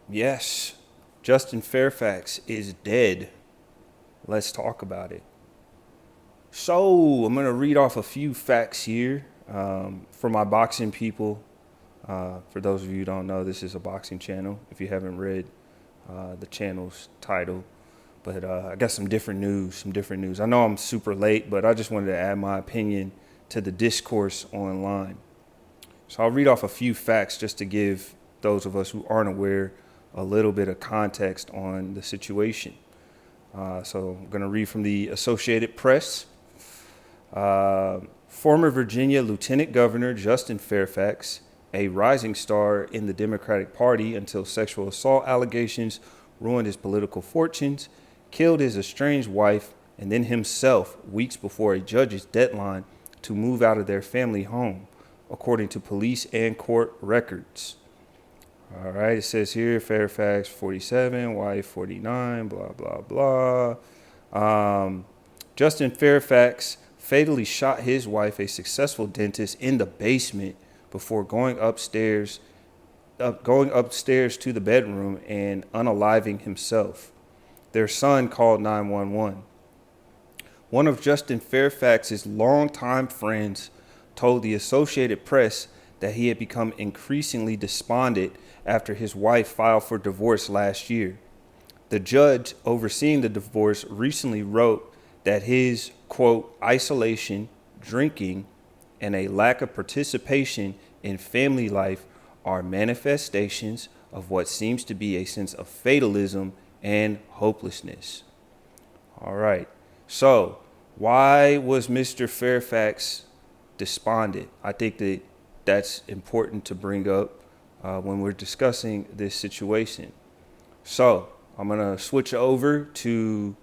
Yes, Justin Fairfax is dead. Let's talk about it. So, I'm going to read off a few facts here for my boxing people. For those of you who don't know, this is a boxing channel. If you haven't read the channel's title, but I got some different news. I know I'm super late, but I just wanted to add my opinion to the discourse online. So I'll read off a few facts just to give those of us who aren't aware a little bit of context on the situation. So I'm going to read from the Associated Press. Former Virginia Lieutenant Governor Justin Fairfax, a rising star in the Democratic Party until sexual assault allegations ruined his political fortunes, killed his estranged wife and then himself weeks before a judge's deadline to move out of their family home, according to police and court records. All right, it says here Fairfax 47, wife 49, blah, blah, blah. Justin Fairfax fatally shot his wife, a successful dentist, in the basement before going upstairs to the bedroom and unaliving himself. Their son called 911. One of Justin Fairfax's longtime friends told the Associated Press that he had become increasingly despondent after his wife filed for divorce last year. The judge overseeing the divorce recently wrote that his, quote, isolation, drinking, and a lack of participation in family life are manifestations of what seems to be a sense of fatalism and hopelessness. All right. So, why was Mr. Fairfax despondent? I think that that's important to bring up when we're discussing this situation. So, I'm going to switch over to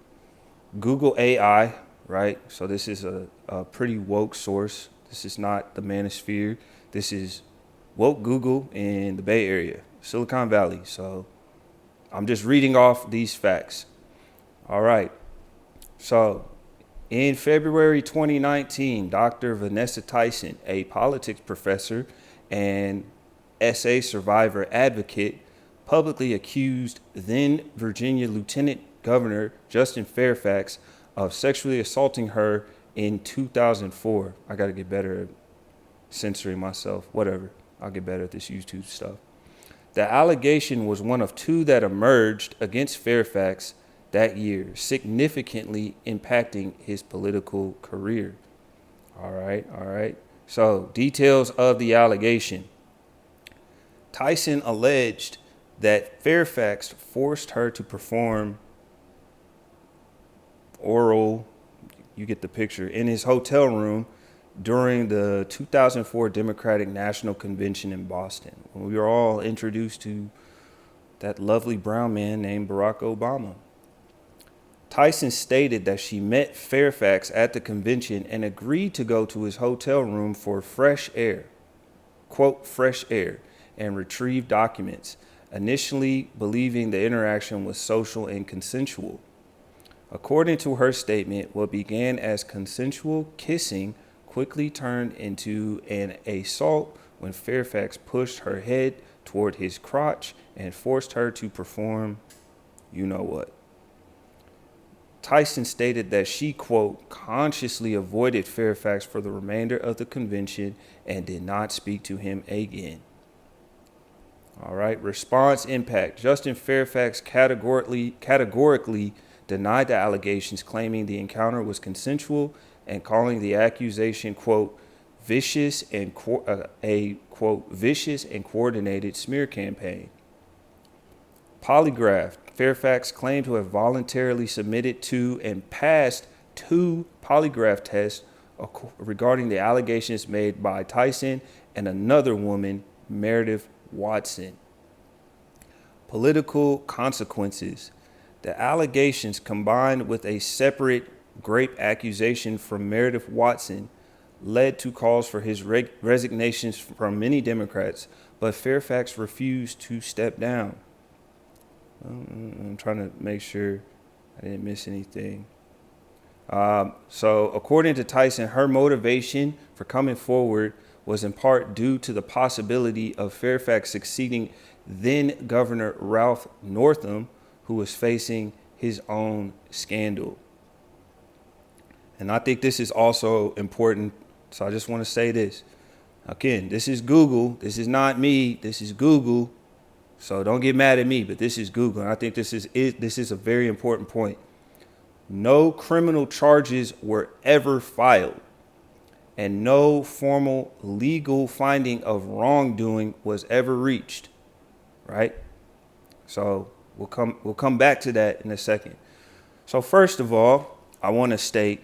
Google AI, right? So this is a pretty woke source. This is not the manosphere. This is woke Google in the Bay Area, Silicon Valley. So I'm just reading off these facts. All right. So in February 2019, Dr. Vanessa Tyson, a politics professor and SA survivor advocate, publicly accused then Virginia Lieutenant Governor Justin Fairfax of sexually assaulting her in 2004. I got to get better at censoring myself. Whatever. I'll get better at this YouTube stuff. The allegation was one of two that emerged against Fairfax that year, significantly impacting his political career. All right. So, details of the allegation. Tyson alleged that Fairfax forced her to perform oral, you get the picture, in his hotel room during the 2004 Democratic National Convention in Boston, when we were all introduced to that lovely brown man named Barack Obama. Tyson stated that she met Fairfax at the convention and agreed to go to his hotel room for fresh air, quote, fresh air, and retrieve documents, initially believing the interaction was social and consensual. According to her statement, what began as consensual kissing quickly turned into an assault when Fairfax pushed her head toward his crotch and forced her to perform you know what. Tyson stated that she, quote, consciously avoided Fairfax for the remainder of the convention and did not speak to him again. All right, response impact. Justin Fairfax categorically denied the allegations, claiming the encounter was consensual and calling the accusation, quote, vicious and coordinated smear campaign. Polygraph. Fairfax claimed to have voluntarily submitted to and passed 2 polygraph tests regarding the allegations made by Tyson and another woman, Meredith Watson. Political consequences. The allegations, combined with a separate grape accusation from Meredith Watson, led to calls for his resignations from many Democrats, but Fairfax refused to step down. I'm trying to make sure I didn't miss anything. So according to Tyson, her motivation for coming forward was in part due to the possibility of Fairfax succeeding then Governor Ralph Northam, who was facing his own scandal. And I think this is also important. So I just want to say this. Again, this is Google. This is not me. This is Google. So don't get mad at me, but this is Google. And I think this is a very important point. No criminal charges were ever filed, and no formal legal finding of wrongdoing was ever reached. Right? So we'll come back to that in a second. So first of all, I want to state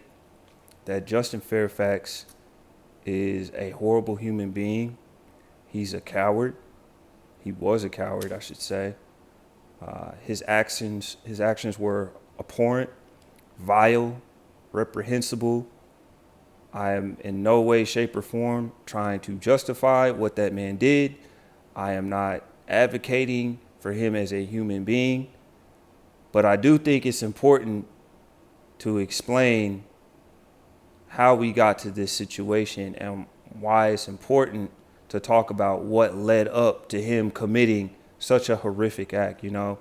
that Justin Fairfax is a horrible human being. He's a coward. He was a coward, I should say. His actions were abhorrent, vile, reprehensible. I am in no way, shape, or form trying to justify what that man did. I am not advocating for him as a human being, but I do think it's important to explain how we got to this situation and why it's important to talk about what led up to him committing such a horrific act. You know,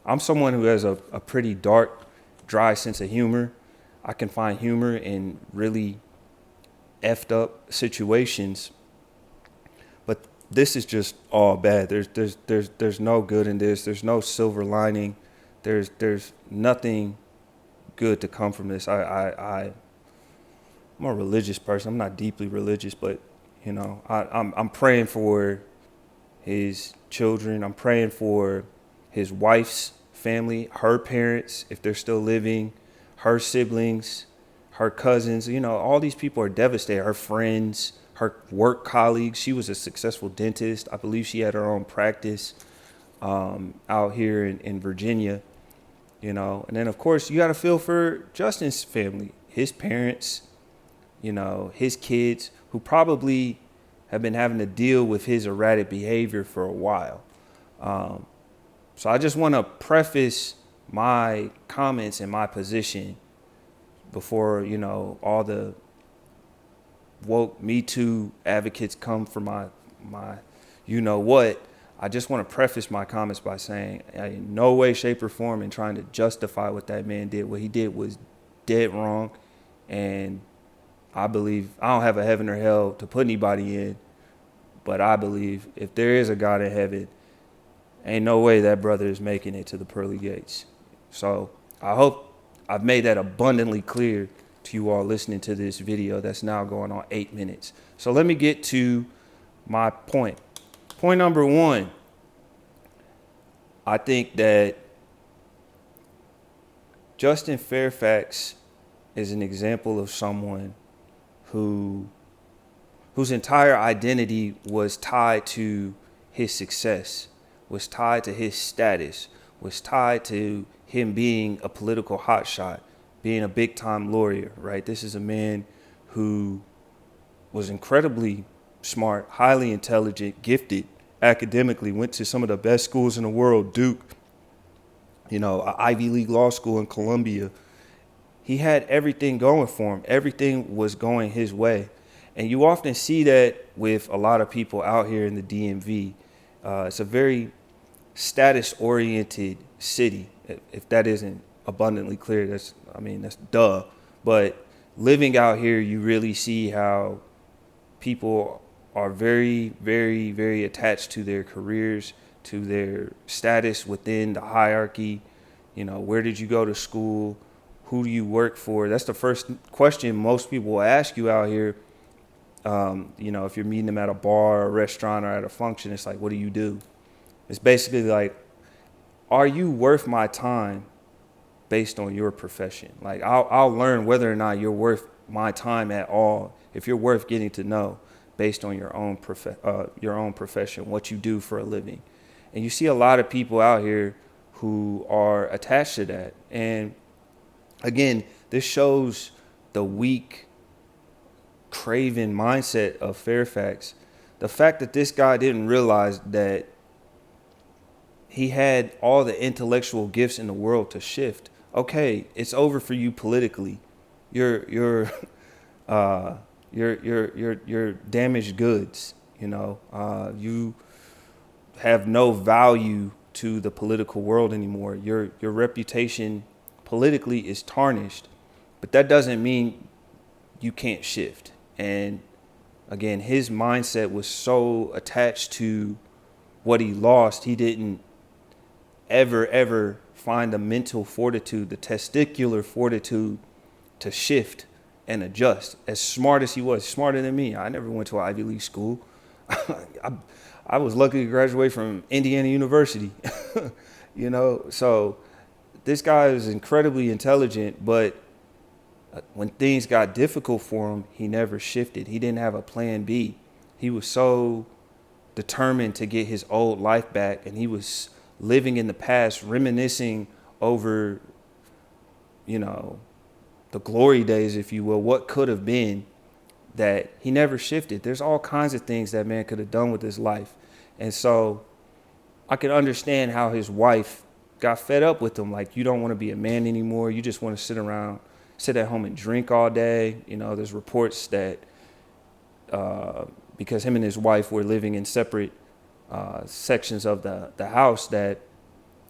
I'm someone who has a pretty dark, dry sense of humor. I can find humor in really effed up situations, but this is just all bad. There's no good in this. There's no silver lining. There's nothing good to come from this. I'm a religious person. I'm not deeply religious, but you know, I'm praying for his children. I'm praying for his wife's family, her parents, if they're still living, her siblings, her cousins. You know, all these people are devastated. Her friends, her work colleagues. She was a successful dentist. I believe she had her own practice out here in Virginia. You know, and then of course you got to feel for Justin's family, his parents, you know, his kids, who probably have been having to deal with his erratic behavior for a while. So I just want to preface my comments and my position before, you know, all the woke Me Too advocates come for my you know what. I just want to preface my comments by saying in no way, shape, or form in trying to justify what that man did. What he did was dead wrong. And I believe, I don't have a heaven or hell to put anybody in, but I believe if there is a God in heaven, ain't no way that brother is making it to the pearly gates. So I hope I've made that abundantly clear to you all listening to this video that's now going on 8 minutes. So let me get to my point. Point number one, I think that Justin Fairfax is an example of someone whose entire identity was tied to his success, was tied to his status, was tied to him being a political hotshot, being a big-time lawyer, right? This is a man who was incredibly smart, highly intelligent, gifted academically, went to some of the best schools in the world, Duke, you know, an Ivy League law school in Columbia. He had everything going for him. Everything was going his way. And you often see that with a lot of people out here in the DMV. It's a very status-oriented city. If that isn't abundantly clear, that's duh. But living out here, you really see how people are very, very, very attached to their careers, to their status within the hierarchy. You know, where did you go to school? Who do you work for? That's the first question most people will ask you out here. You know, if you're meeting them at a bar or a restaurant or at a function, it's like, what do you do? It's basically like, are you worth my time based on your profession? Like, I'll learn whether or not you're worth my time at all, if you're worth getting to know based on your own profession, what you do for a living. And you see a lot of people out here who are attached to that. And again, this shows the weak, craven mindset of Fairfax. The fact that this guy didn't realize that he had all the intellectual gifts in the world to shift. Okay, it's over for you politically. You're you're damaged goods. You know, you have no value to the political world anymore. Your reputation politically is tarnished, but that doesn't mean you can't shift. And again, his mindset was so attached to what he lost, he didn't ever find the mental fortitude, the testicular fortitude to shift and adjust. As smart as he was, smarter than me. I never went to an Ivy League school. I was lucky to graduate from Indiana University, you know. So this guy is incredibly intelligent, but when things got difficult for him, he never shifted. He didn't have a plan B. He was so determined to get his old life back, and he was living in the past, reminiscing over, you know, the glory days, if you will, what could have been, that he never shifted. There's all kinds of things that man could have done with his life. And so I could understand how his wife got fed up with him. Like, you don't want to be a man anymore. You just want to sit at home and drink all day. You know, there's reports that because him and his wife were living in separate sections of the house, that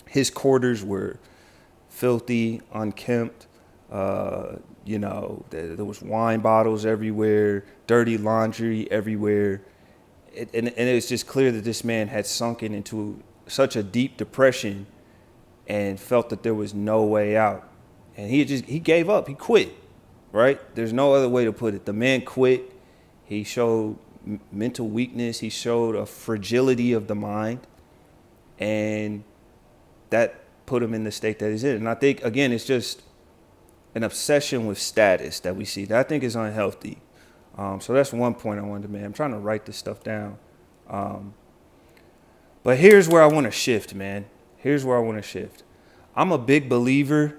his quarters were filthy, unkempt. You know, there was wine bottles everywhere, dirty laundry everywhere. And it was just clear that this man had sunken into such a deep depression and felt that there was no way out. And he gave up. He quit, right? There's no other way to put it. The man quit. He showed mental weakness. He showed a fragility of the mind. And that put him in the state that he's in. And I think, again, it's just an obsession with status that we see that I think is unhealthy. So that's one point I wanted to make. I'm trying to write this stuff down. But here's where I want to shift, man. Here's where I want to shift. I'm a big believer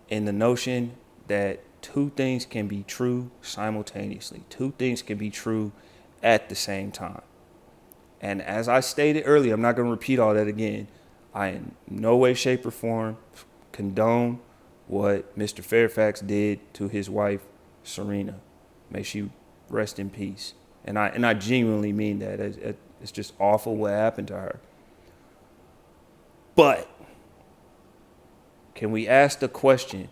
in the notion that two things can be true simultaneously. Two things can be true at the same time. And as I stated earlier, I'm not going to repeat all that again. I in no way, shape, or form condone what Mr. Fairfax did to his wife, Serena. May she rest in peace. And I genuinely mean that. It's just awful what happened to her. But can we ask the question,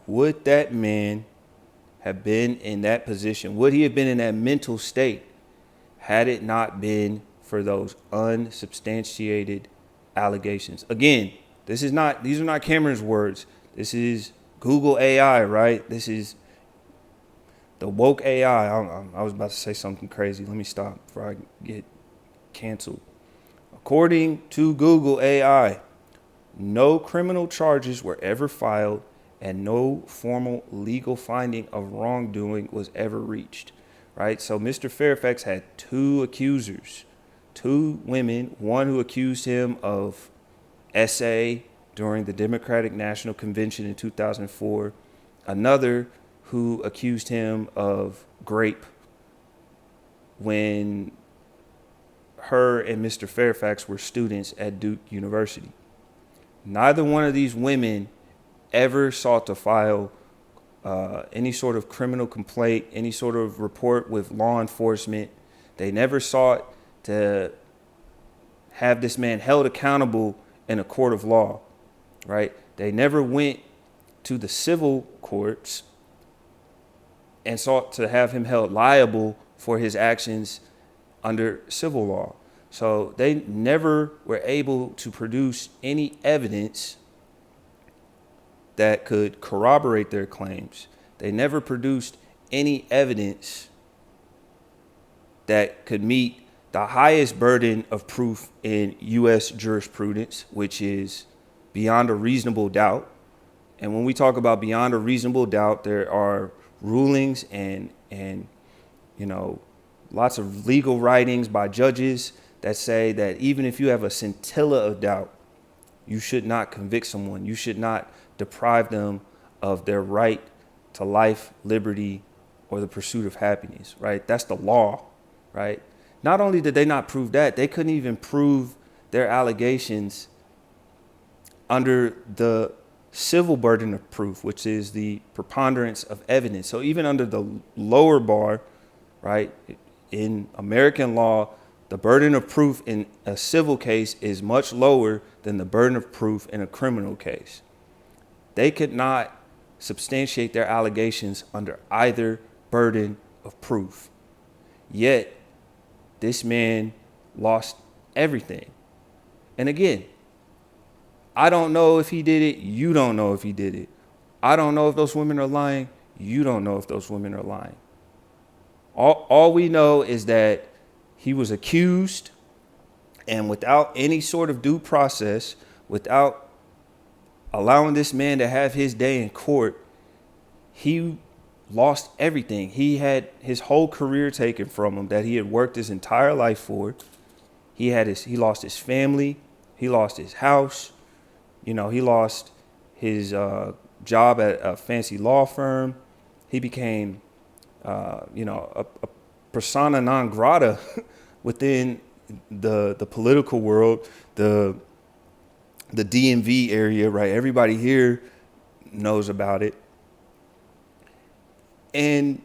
would that man have been in that position? Would he have been in that mental state had it not been for those unsubstantiated allegations? Again, these are not Cameron's words. This is Google AI, right? This is the woke AI. I was about to say something crazy. Let me stop before I get canceled. According to Google AI, no criminal charges were ever filed and no formal legal finding of wrongdoing was ever reached, right? So Mr. Fairfax had two accusers, two women, one who accused him of SA during the Democratic National Convention in 2004, another who accused him of rape when her and Mr. Fairfax were students at Duke University. Neither one of these women ever sought to file any sort of criminal complaint, any sort of report with law enforcement. They never sought to have this man held accountable in a court of law, right? They never went to the civil courts and sought to have him held liable for his actions under civil law. So they never were able to produce any evidence that could corroborate their claims. They never produced any evidence that could meet the highest burden of proof in U.S. jurisprudence, which is beyond a reasonable doubt. And when we talk about beyond a reasonable doubt, there are rulings and you know, lots of legal writings by judges that say that even if you have a scintilla of doubt, you should not convict someone. You should not deprive them of their right to life, liberty, or the pursuit of happiness, right? That's the law, right? Not only did they not prove that, they couldn't even prove their allegations under the civil burden of proof, which is the preponderance of evidence. So even under the lower bar, right, in American law, the burden of proof in a civil case is much lower than the burden of proof in a criminal case. They could not substantiate their allegations under either burden of proof. Yet, this man lost everything. And again, I don't know if he did it. You don't know if he did it. I don't know if those women are lying. You don't know if those women are lying. All we know is that he was accused, and without any sort of due process, without allowing this man to have his day in court, he lost everything. He had his whole career taken from him that he had worked his entire life for. He lost his family. He lost his house. He lost his job at a fancy law firm. He became, a persona non grata within the political world, the DMV area, right? Everybody here knows about it. And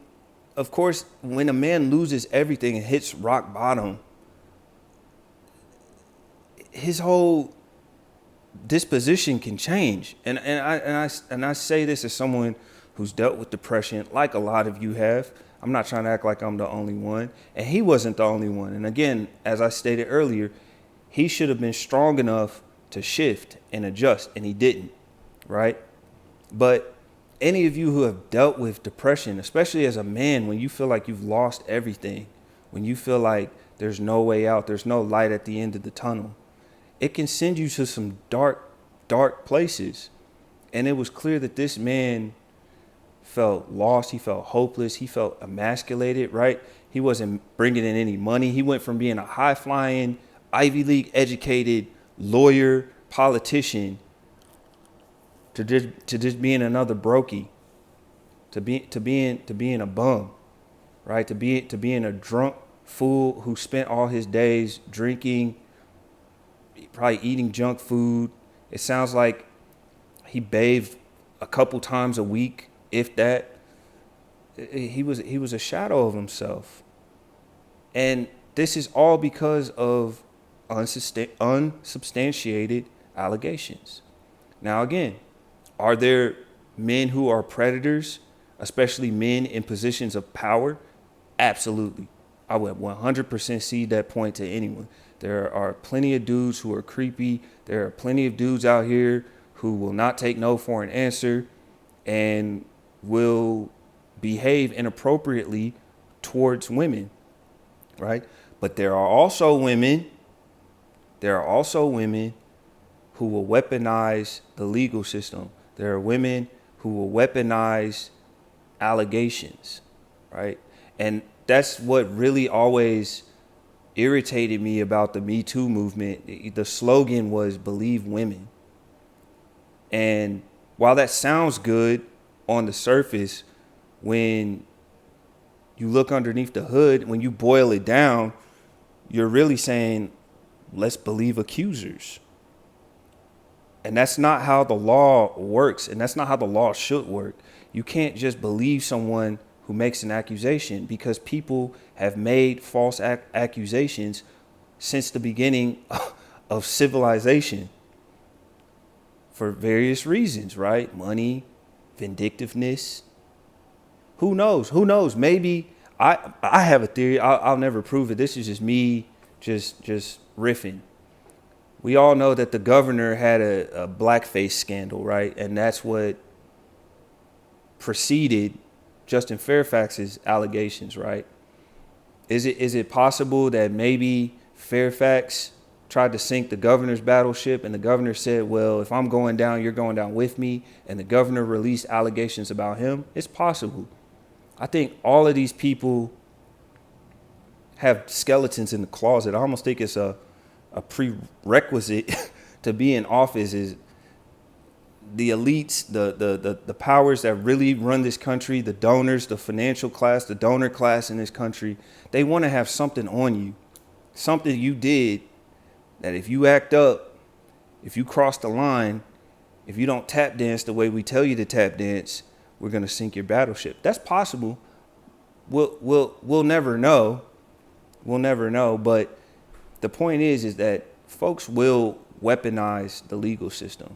of course, when a man loses everything and hits rock bottom, his whole disposition can change. And I say this as someone who's dealt with depression, like a lot of you have. I'm not trying to act like I'm the only one. And he wasn't the only one. And again, as I stated earlier, he should have been strong enough to shift and adjust, and he didn't, right? But any of you who have dealt with depression, especially as a man, when you feel like you've lost everything, when you feel like there's no way out, there's no light at the end of the tunnel, it can send you to some dark, dark places. And it was clear that this man felt lost. He felt hopeless. He felt emasculated, right? He wasn't bringing in any money. He went from being a high-flying, Ivy League educated lawyer, politician, to just being another brokey, to being a bum, right? To being a drunk fool who spent all his days drinking, probably eating junk food. It sounds like he bathed a couple times a week, if that. He was a shadow of himself. And this is all because of unsubstantiated allegations. Now, again, are there men who are predators, especially men in positions of power? Absolutely. I would 100% see that point to anyone. There are plenty of dudes who are creepy. There are plenty of dudes out here who will not take no for an answer and will behave inappropriately towards women, right? But there are also women who will weaponize the legal system. There are women who will weaponize allegations, right? And that's what really always irritated me about the Me Too movement. The slogan was "Believe Women." And while that sounds good on the surface, when you look underneath the hood, when you boil it down, you're really saying, let's believe accusers. And that's not how the law works, and that's not how the law should work. You can't just believe someone who makes an accusation, because people have made false accusations since the beginning of civilization for various reasons, right? Money, vindictiveness. Who knows? Maybe I have a theory. I'll never prove it. This is just me just riffing. We all know that the governor had a blackface scandal, right? And that's what preceded Justin Fairfax's allegations, right? Is it possible that maybe Fairfax tried to sink the governor's battleship, and the governor said, well, if I'm going down, you're going down with me, and the governor released allegations about him? It's possible. I think all of these people have skeletons in the closet. I almost think it's a prerequisite to be in office is the elites, the powers that really run this country, the donors, the financial class, the donor class in this country. They want to have something on you, something you did that if you act up, if you cross the line, If you don't tap dance the way we tell you to tap dance, we're going to sink your battleship. That's possible. We'll never know. We'll never know. But the point is that folks will weaponize the legal system.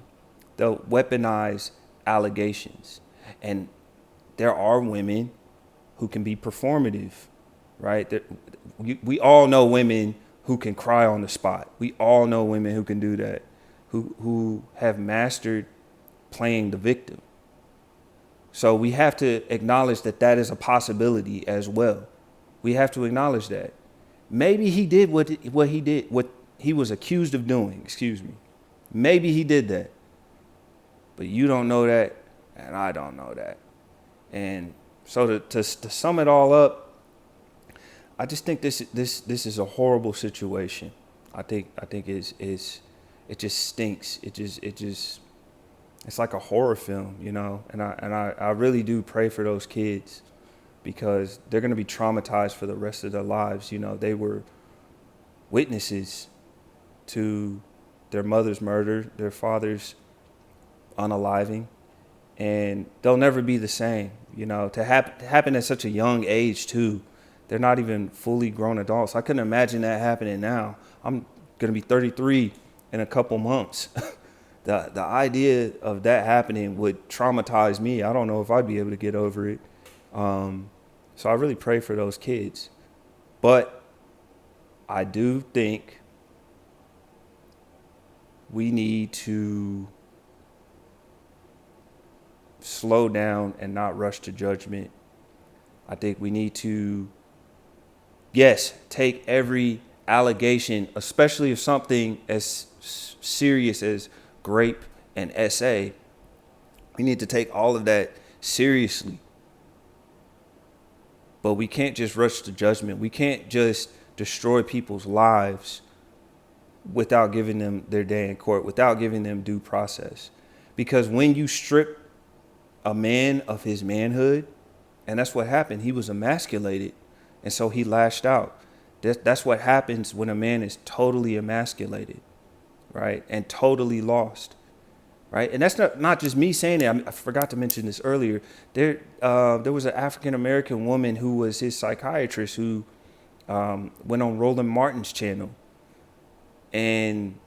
They'll weaponize allegations. And there are women who can be performative, right? We all know women who can cry on the spot. We all know women who can do that, who have mastered playing the victim. So we have to acknowledge that that is a possibility as well. We have to acknowledge that. Maybe he did what he was accused of doing, excuse me. Maybe he did that. But you don't know that, and I don't know that. And so to sum it all up, I just think this is a horrible situation. I think it just stinks. It's like a horror film, you know. And I really do pray for those kids, because they're going to be traumatized for the rest of their lives. You know, they were witnesses to their mother's murder, their father's unaliving, and they'll never be the same. You know, to happen at such a young age too. They're not even fully grown adults. I couldn't imagine that happening now. I'm going to be 33 in a couple months. The idea of that happening would traumatize me. I don't know if I'd be able to get over it. So I really pray for those kids. But I do think we need to slow down and not rush to judgment. I think we need to, yes, take every allegation, especially if something as serious as rape and SA, we need to take all of that seriously. But we can't just rush to judgment. We can't just destroy people's lives without giving them their day in court, without giving them due process. Because when you strip a man of his manhood, and that's what happened, he was emasculated, and so he lashed out. That's what happens when a man is totally emasculated, right, and totally lost, right? And that's not just me saying it. I forgot to mention this earlier. There was an African-American woman who was his psychiatrist who went on Roland Martin's channel and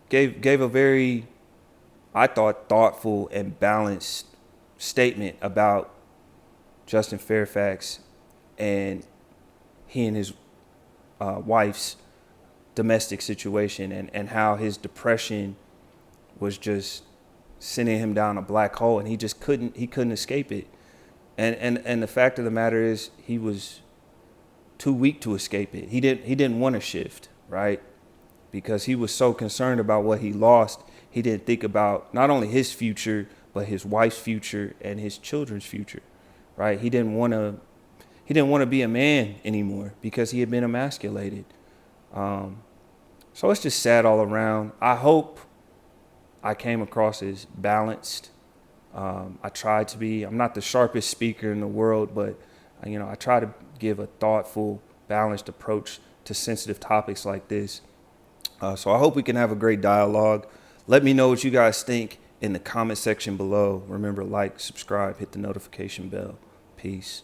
gave a very, I thought, thoughtful and balanced statement about Justin Fairfax and he and his wife's domestic situation, and how his depression was just sending him down a black hole, and he couldn't escape it. And the fact of the matter is, he was too weak to escape it. He didn't want to shift, right? Because he was so concerned about what he lost, he didn't think about not only his future, but his wife's future and his children's future, right? He didn't want to be a man anymore because he had been emasculated. So it's just sad all around. I hope I came across as balanced. I tried to be. I'm not the sharpest speaker in the world, but I try to give a thoughtful, balanced approach to sensitive topics like this. So I hope we can have a great dialogue. Let me know what you guys think in the comment section below. Remember, like, subscribe, hit the notification bell. Peace.